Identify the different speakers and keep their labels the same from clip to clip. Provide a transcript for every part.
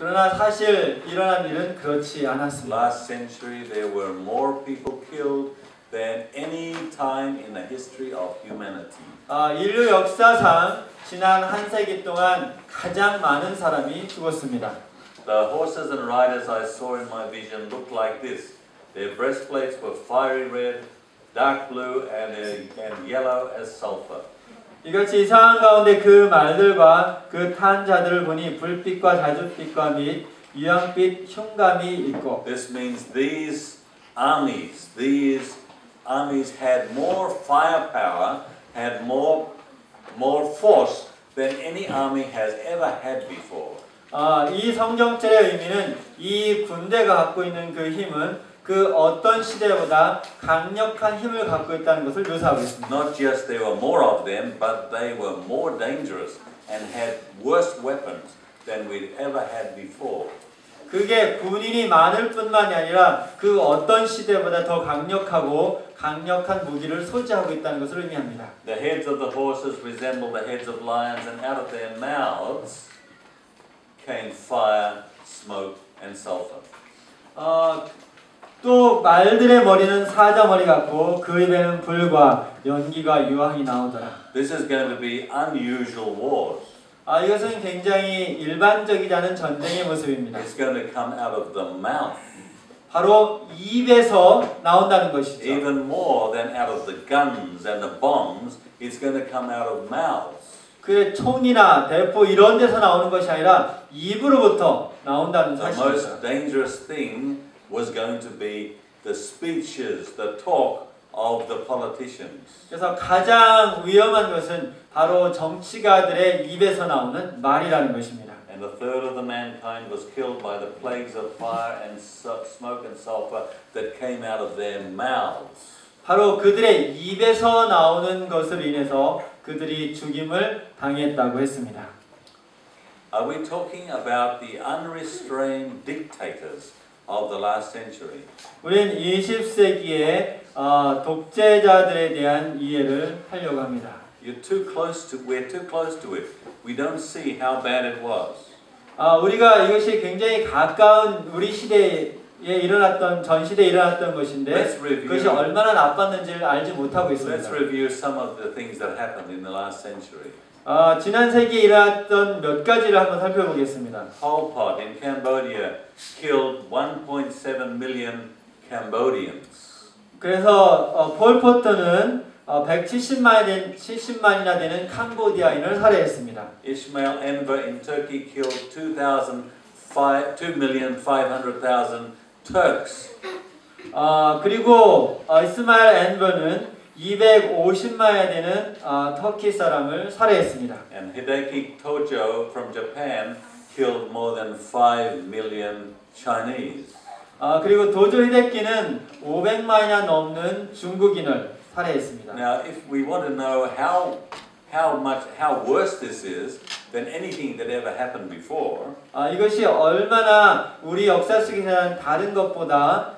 Speaker 1: 그러나 사실 일어난 일은 그렇지 않았습니다.
Speaker 2: Last century there were more people killed than any time in the history of humanity.
Speaker 1: 인류 역사상 지난 한 세기 동안 가장 많은 사람이 죽었습니다.
Speaker 2: The horses and riders I saw in my vision looked like this. Their breastplates were fiery red, dark blue, and yellow as sulfur.
Speaker 1: 이같이 이상한 가운데 그 말들과 그 탄 자들을 보니 불빛과 자줏빛과 및 유황빛 흉감이 있고.
Speaker 2: This means these armies had more firepower, had more force than any army has ever had before.
Speaker 1: 이 성경절의 의미는 이 군대가 갖고 있는 그 힘은 그 어떤 시대보다 강력한 힘을 갖고 있다는 것을 묘사하고 있습니다.
Speaker 2: Not just there were more of them, but they were more dangerous and had worse weapons than we'd ever had before.
Speaker 1: 그게 군인이 많을 뿐만이 아니라 그 어떤 시대보다 더 강력하고 강력한 무기를 소지하고 있다는 것을 의미합니다.
Speaker 2: The heads of the horses resembled the heads of lions, and out of their mouths came fire, smoke, and sulfur.
Speaker 1: 또 말들의 머리는 사자 머리 같고 그 입에는 불과 연기가 유황이 나오더라.
Speaker 2: This is going to be unusual wars.
Speaker 1: 이것은 굉장히 일반적이지 않은 전쟁의 모습입니다.
Speaker 2: It's going to come out of the mouth.
Speaker 1: 바로 입에서 나온다는 것이죠.
Speaker 2: Even more than out of the guns and the bombs, it's going to come out of mouths.
Speaker 1: 그 총이나 대포 이런 데서 나오는 것이 아니라 입으로부터 나온다는
Speaker 2: The
Speaker 1: 사실입니다.
Speaker 2: most dangerous thing was going to be the speeches, the talk of the politicians.
Speaker 1: 그래서 가장 위험한 것은 바로 정치가들의 입에서 나오는 말이라는 것입니다.
Speaker 2: And a third of the mankind was killed by the plagues of fire and smoke and sulfur that came out of their mouths.
Speaker 1: 바로 그들의 입에서 나오는 것을 인해서 그들이 죽임을 당했다고 했습니다.
Speaker 2: Are we talking about the unrestrained dictators of the last century?
Speaker 1: 우리는 20세기의 독재자들에 대한 이해를 하려고 합니다.
Speaker 2: We're too close to it. We don't see how bad it was.
Speaker 1: 우리가 이것이 굉장히 가까운 우리 시대에 일어났던 전 시대에 일어났던 것인데 그것이 얼마나 나빴는지를 알지 못하고 있습니다.
Speaker 2: Let's review some of the things that happened in the last century.
Speaker 1: 지난 세기에 일어났던 몇 가지를 한번 살펴보겠습니다.
Speaker 2: Pol Pot in Cambodia killed 1.7 million Cambodians.
Speaker 1: 그래서 폴포트는 170만이나 되는 캄보디아인을 살해했습니다.
Speaker 2: Ismail Enver in Turkey killed 2,500,000 Turks.
Speaker 1: 그리고 이스마일 엔버는 250만이 되는 터키 사람을 살해했습니다.
Speaker 2: And Hideki Tojo from Japan killed more than 5 million Chinese.
Speaker 1: 그리고 도조 히데키는 500만이나 넘는 중국인을 살해했습니다.
Speaker 2: Now, if we want to know how worse this is than anything that ever happened before,
Speaker 1: 이것이 얼마나 우리 역사 속에서는 다른 것보다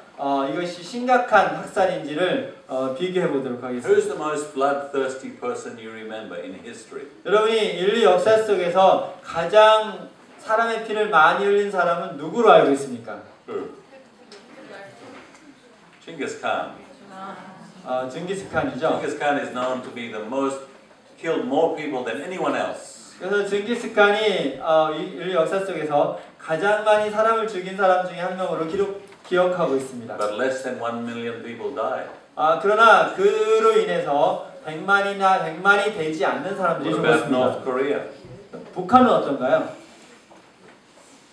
Speaker 1: 이것이 심각한 학살인지를 비교해 보도록 하겠습니다.
Speaker 2: who's the most bloodthirsty person you remember in history?
Speaker 1: 여러분이 인류 역사 속에서 가장 사람의 피를 많이 흘린 사람은 누구로 알고 있습니까?
Speaker 2: Who? Genghis Khan.
Speaker 1: 징기스칸이죠.
Speaker 2: Genghis Khan is known to be the most killed more people than anyone else.
Speaker 1: 그래서 징기스칸이 인류 역사 속에서 가장 많이 사람을 죽인 사람 중에 한 명으로 기억하고 있습니다.
Speaker 2: But less than 1 million people died.
Speaker 1: 그러나 그로 인해서 100만이 되지 않는 사람들이
Speaker 2: What about
Speaker 1: 죽었습니다.
Speaker 2: North Korea?
Speaker 1: 북한은 어떤가요?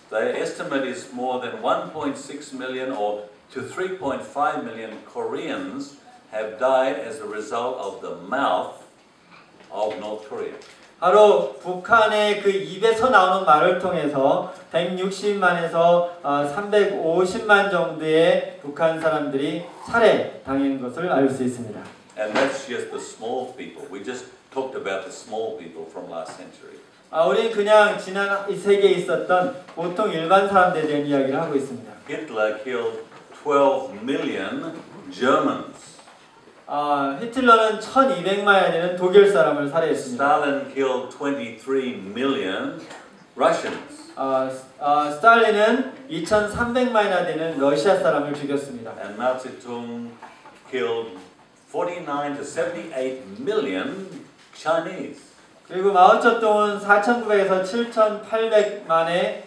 Speaker 2: The estimate is more than 1.6 million or to 3.5 million Koreans have died as a result of the mouth of North Korea.
Speaker 1: 바로 북한의 그 입에서 나오는 말을 통해서 160만에서 350만 정도의 북한 사람들이 살해당한 것을 알 수 있습니다.
Speaker 2: And that's just the small people. We just talked about the small people from last century.
Speaker 1: 우리는 그냥 지난 이 세계에 있었던 보통 일반 사람들에 대한 이야기를 하고 있습니다.
Speaker 2: Hitler killed 12 million Germans.
Speaker 1: 히틀러는 1200만이 되는 독일 사람을 살해했습니다.
Speaker 2: Stalin killed 23 million Russians.
Speaker 1: 스탈린은 2,300만이나 되는 러시아 사람을 죽였습니다.
Speaker 2: And Mao Zedong killed 49 to 78 million Chinese.
Speaker 1: 그리고 마오쩌둥은 4,900에서 7,800만의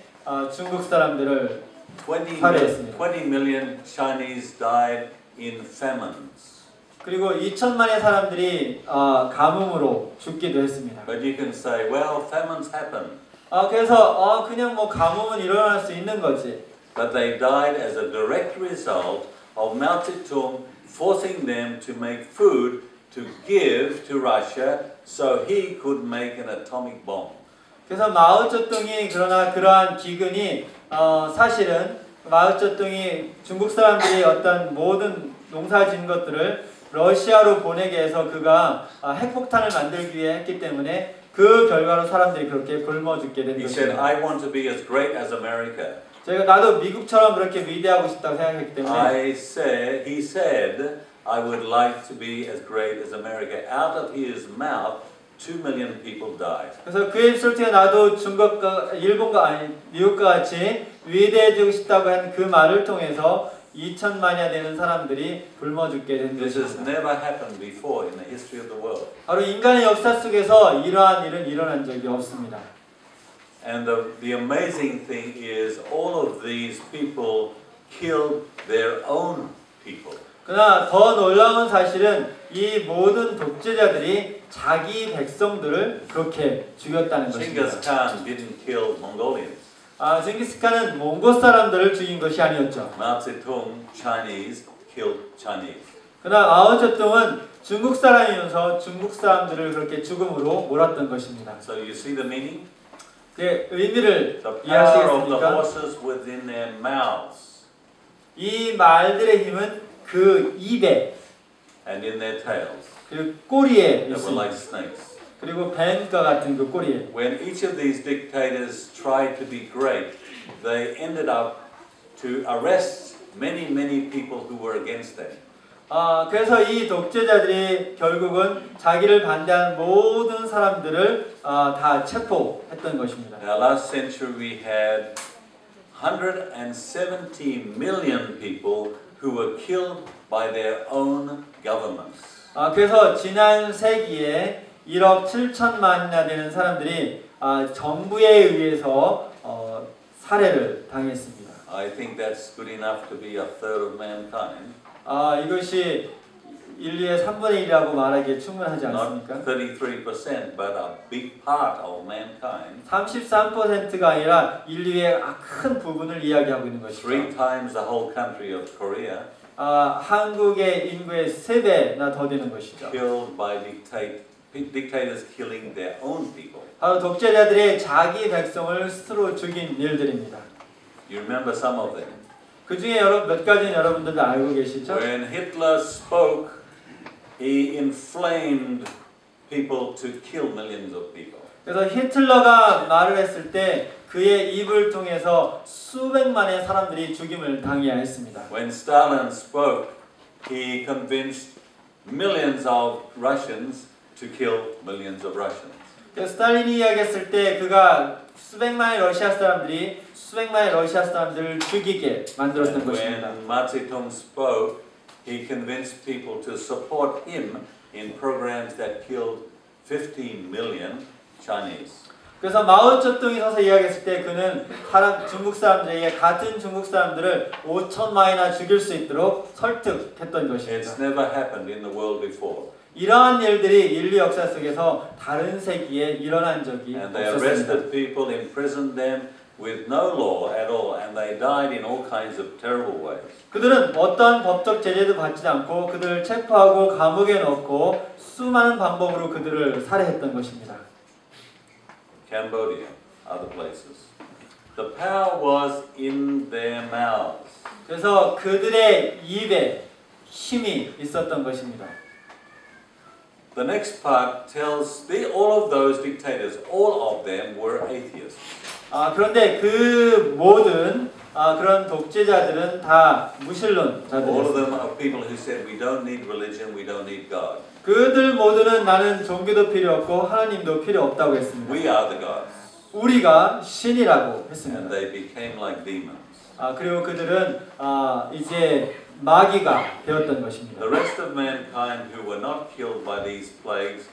Speaker 1: 중국 사람들을
Speaker 2: 20
Speaker 1: 살해했습니다.
Speaker 2: million Chinese died in famines.
Speaker 1: 그리고 2천만의 사람들이 가뭄으로 죽기도 했습니다.
Speaker 2: But you can say, well, famines happen.
Speaker 1: 그래서 그냥 뭐 가뭄은 일어날 수 있는 거지.
Speaker 2: But they died as a direct result of Mao Zedong forcing them to make food to give to Russia so he could make an atomic bomb.
Speaker 1: 그래서 마오쩌둥이 그러나 그러한 기근이 사실은 마오쩌둥이 중국 사람들이 어떤 모든 농사진 것들을 러시아로 보내게 해서 그가 핵폭탄을 만들기 위해 했기 때문에 그 결과로 사람들이 그렇게 굶어 죽게 된
Speaker 2: He said,
Speaker 1: 것입니다.
Speaker 2: I want to be as great as America.
Speaker 1: 나도 미국처럼 그렇게 위대하고 싶다고 생각했기 때문에
Speaker 2: he said, I would like to be as great as America. Out of his mouth, 2 million people died.
Speaker 1: 그래서 그 입술 통해 나도 미국과 같이 위대해지고 싶다고 한 그 말을 통해서 2천만이나 되는 사람들이 굶어 죽게 된
Speaker 2: This has
Speaker 1: 것입니다.
Speaker 2: never happened before in the history of the world.
Speaker 1: 바로 인간의 역사 속에서 이러한 일은 일어난 적이 없습니다.
Speaker 2: And the amazing thing is all of these people killed their own people.
Speaker 1: 그러나 더 놀라운 사실은 이 모든 독재자들이 자기 백성들을 그렇게 죽였다는 것입니다.
Speaker 2: Genghis Khan didn't kill Mongolians.
Speaker 1: 징기스칸은 몽골 사람들을 죽인 것이 아니었죠.
Speaker 2: Mao Zedong, Chinese, killed Chinese.
Speaker 1: 그러나 마오쩌둥은 중국 사람이면서 중국 사람들을 그렇게 죽음으로 몰았던 것입니다.
Speaker 2: So you see the meaning?
Speaker 1: 그 의미를
Speaker 2: The power of the
Speaker 1: 이해하시겠습니까?
Speaker 2: horses within their mouths
Speaker 1: 이 말들의 힘은 그 입에
Speaker 2: and in their tails.
Speaker 1: 그 꼬리에
Speaker 2: They were like
Speaker 1: 있습니다.
Speaker 2: snakes.
Speaker 1: 그리고 뱀과 같은 그 꼬리에.
Speaker 2: When each of these dictators tried to be great, they ended up to arrest many people who were against them.
Speaker 1: 그래서 이 독재자들이 결국은 자기를 반대하는 모든 사람들을 다 체포했던 것입니다.
Speaker 2: Now, last century we had 170 million people who were killed by their own governments.
Speaker 1: 그래서 지난 세기에 1억 7천만이나 되는 사람들이 정부에 의해서 살해를 당했습니다.
Speaker 2: I think that's good enough to be a third of mankind.
Speaker 1: 이것이 인류의 3분의 1이라고 말하기에 충분하지 않습니까?
Speaker 2: Not 33%, but a big part of mankind.
Speaker 1: 33%가 아니라 인류의 큰 부분을 이야기하고 있는 것이죠.
Speaker 2: 3 times the whole country of Korea.
Speaker 1: 한국의 인구의 3배나 더 되는 것이죠.
Speaker 2: Killed by dictators killing their own people.
Speaker 1: 바로 독재자들이 자기 백성을 스스로 죽인 일들입니다.
Speaker 2: You remember some of them.
Speaker 1: 그 중에 몇 가지는 여러분들도 알고 계시죠?
Speaker 2: When Hitler spoke, he inflamed people to kill millions of people.
Speaker 1: 그래서 히틀러가 말을 했을 때 그의 입을 통해서 수백만의 사람들이 죽임을 당해야 했습니다.
Speaker 2: When Stalin spoke, he convinced millions of Russians to kill millions of Russians.
Speaker 1: 스탈린이 이야기했을 때 그가 수백만의 러시아 사람들을 죽이게 만들었던
Speaker 2: And
Speaker 1: 것입니다.
Speaker 2: when Mao Zedong spoke, he convinced people to support him in programs that killed 15 million Chinese.
Speaker 1: 그래서 마오쩌둥이 서서 이야기했을 때 그는 중국 사람들에게 같은 중국 사람들을 5천만이나 죽일 수 있도록 설득했던 것입니다.
Speaker 2: It's never happened in the world before.
Speaker 1: 이러한 일들이 인류 역사 속에서 다른 세기에 일어난 적이
Speaker 2: And they
Speaker 1: 없었습니다.
Speaker 2: arrested people, imprisoned them with no law at all, and they died in all kinds of terrible ways.
Speaker 1: 그들은 어떤 법적 제재도 받지 않고 그들을 체포하고 감옥에 넣고 수많은 방법으로 그들을 살해했던 것입니다.
Speaker 2: Cambodia, other places. The power was in their mouths.
Speaker 1: 그래서 그들의 입에 힘이 있었던 것입니다.
Speaker 2: The next part tells all of those dictators, all of them were atheists.
Speaker 1: 그런데 그 모든 그런 독재자들은 다
Speaker 2: All of
Speaker 1: 무신론자들이었습니다.
Speaker 2: them are people who said, we don't need religion, we don't need God.
Speaker 1: 그들 모두는 나는 종교도 필요 없고 하나님도 필요 없다고 했습니다.
Speaker 2: We are the gods.
Speaker 1: 우리가 신이라고
Speaker 2: and
Speaker 1: 했습니다.
Speaker 2: they became like demons.
Speaker 1: 그리고 그들은 이제 마귀가 되었던 것입니다.
Speaker 2: The rest of mankind who were not killed by these plagues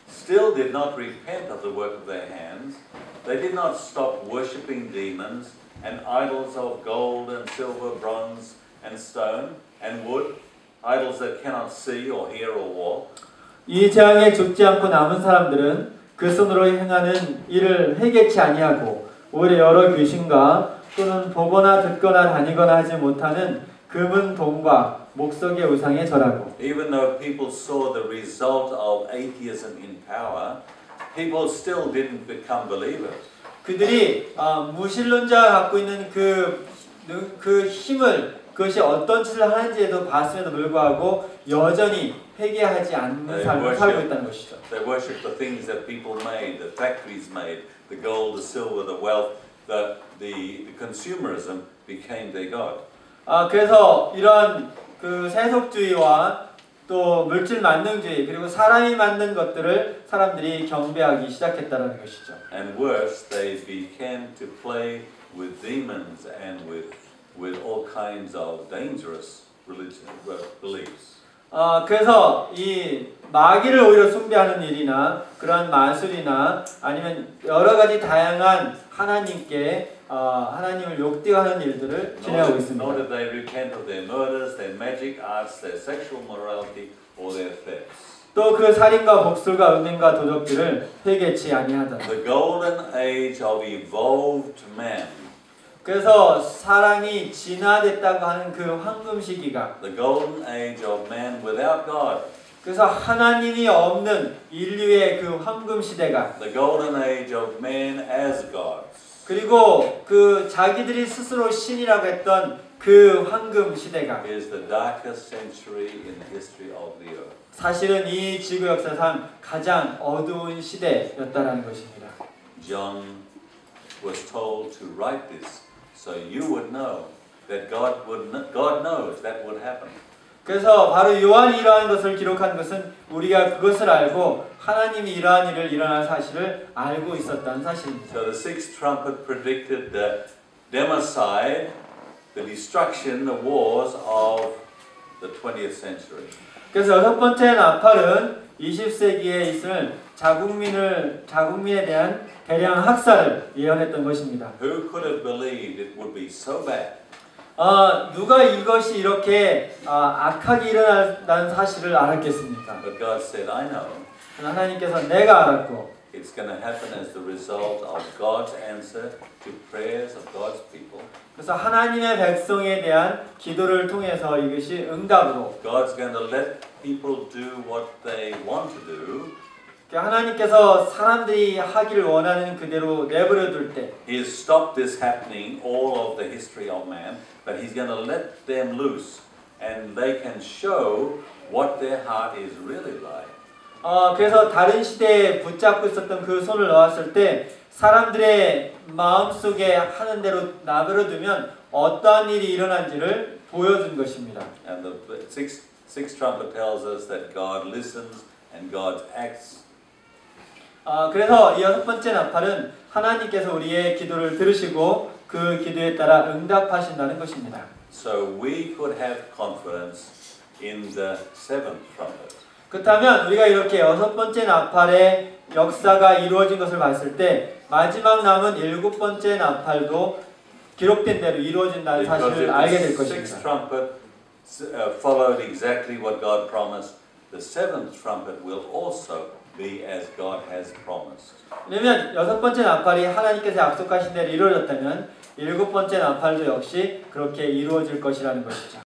Speaker 2: still did not repent of the work of their hands. They did not stop worshipping demons and idols of gold and silver, bronze and stone and wood, idols that cannot see or hear or walk.
Speaker 1: 이 재앙에 죽지 않고 남은 사람들은 그 손으로 행하는 일을 회개치 아니하고 오히려 여러 귀신과 또는 보거나 듣거나 다니거나 하지 못하는 금은 동과 목석의 우상에 절하고.
Speaker 2: Even though people saw the result of atheism in power, people still didn't become believers.
Speaker 1: 그들이 무신론자가 갖고 있는 그 힘을 그것이 어떤 짓을 하는지에도 봤음에도 불구하고 여전히 회개하지 않는 삶을 살고 있다는 것이죠.
Speaker 2: They worship the things that people made, the factories made, the gold, the silver, the wealth, the consumerism became their god.
Speaker 1: 그래서 이런 그 세속주의와 또 물질 만능주의 그리고 사람이 만든 것들을 사람들이 경배하기 시작했다는 것이죠.
Speaker 2: And worse, they began to play with demons and with all kinds of dangerous religious beliefs.
Speaker 1: 그래서 이 마귀를 오히려 숭배하는 일이나 그런 마술이나 아니면 여러 가지 다양한 하나님께 하나님을 욕되어하는 일들을 진행하고 있습니다.
Speaker 2: Nor did they repent of their murders, their magic arts, their sexual morality, or their thefts.
Speaker 1: 또 그 살인과 복술과 음행과 도적들을 회개치 아니하다.
Speaker 2: The golden age of evolved man.
Speaker 1: 그래서 사람이 진화됐다고 하는 그 황금 시기가
Speaker 2: The golden age of man without God.
Speaker 1: 그래서 하나님이 없는 인류의 그 황금 시대가
Speaker 2: The golden age of man as gods.
Speaker 1: 그리고 그 자기들이 스스로 신이라고 했던 그 황금 시대가
Speaker 2: is the darkest century in the history of the earth.
Speaker 1: 사실은 이 지구 역사상 가장 어두운 시대였다라는 것입니다.
Speaker 2: John was told to write this so you would know that God knows that would happen.
Speaker 1: 그래서 바로 요한이 이러한 것을 기록한 것은 우리가 그것을 알고 하나님이 이러한 일을 일어날 사실을 알고 있었다는 사실입니다.
Speaker 2: So the sixth trumpet predicted the democide, the destruction, the wars of the 20th century.
Speaker 1: 그래서 여섯 번째 나팔은 20세기에 있을 자국민에 대한 대량 학살을 예언했던 것입니다.
Speaker 2: Who could have believed it would be so bad?
Speaker 1: 누가 이것이 이렇게 악하게 일어난다는 사실을 알았겠습니까?
Speaker 2: But God said, I know.
Speaker 1: 하나님께서 내가 알았고
Speaker 2: It's going to happen as the result of God's answer to prayers of God's people.
Speaker 1: 그래서 하나님의 백성에 대한 기도를 통해서 이것이 응답으로
Speaker 2: God's going to let people do what they want to do.
Speaker 1: 하나님께서 사람들이 하기를 원하는 그대로 내버려 둘 때
Speaker 2: He's stopped this happening all of the history of man, but He's going to let them loose and they can show what their heart is really like.
Speaker 1: 그래서 다른 시대에 붙잡고 있었던 그 손을 놓았을 때 사람들의 마음속에 하는 대로 내버려 두면 어떠한 일이 일어난지를 보여준 것입니다.
Speaker 2: And the sixth trumpet tells us that God listens and God acts.
Speaker 1: 그래서 이 여섯 번째 나팔은 하나님께서 우리의 기도를 들으시고 그 기도에 따라 응답하신다는 것입니다.
Speaker 2: So we could have confidence in the seventh trumpet.
Speaker 1: 그렇다면 우리가 이렇게 여섯 번째 나팔의 역사가 이루어진 것을 봤을 때 마지막 남은 일곱 번째 나팔도 기록된 대로 이루어진다는 사실을 알게 될
Speaker 2: Because if the sixth
Speaker 1: 것입니다.
Speaker 2: trumpet followed exactly what God promised, the seventh trumpet will also be as God has promised.
Speaker 1: 왜냐하면 여섯 번째 나팔이 하나님께서 약속하신 대로 이루어졌다면 일곱 번째 나팔도 역시 그렇게 이루어질 것이라는 것이죠.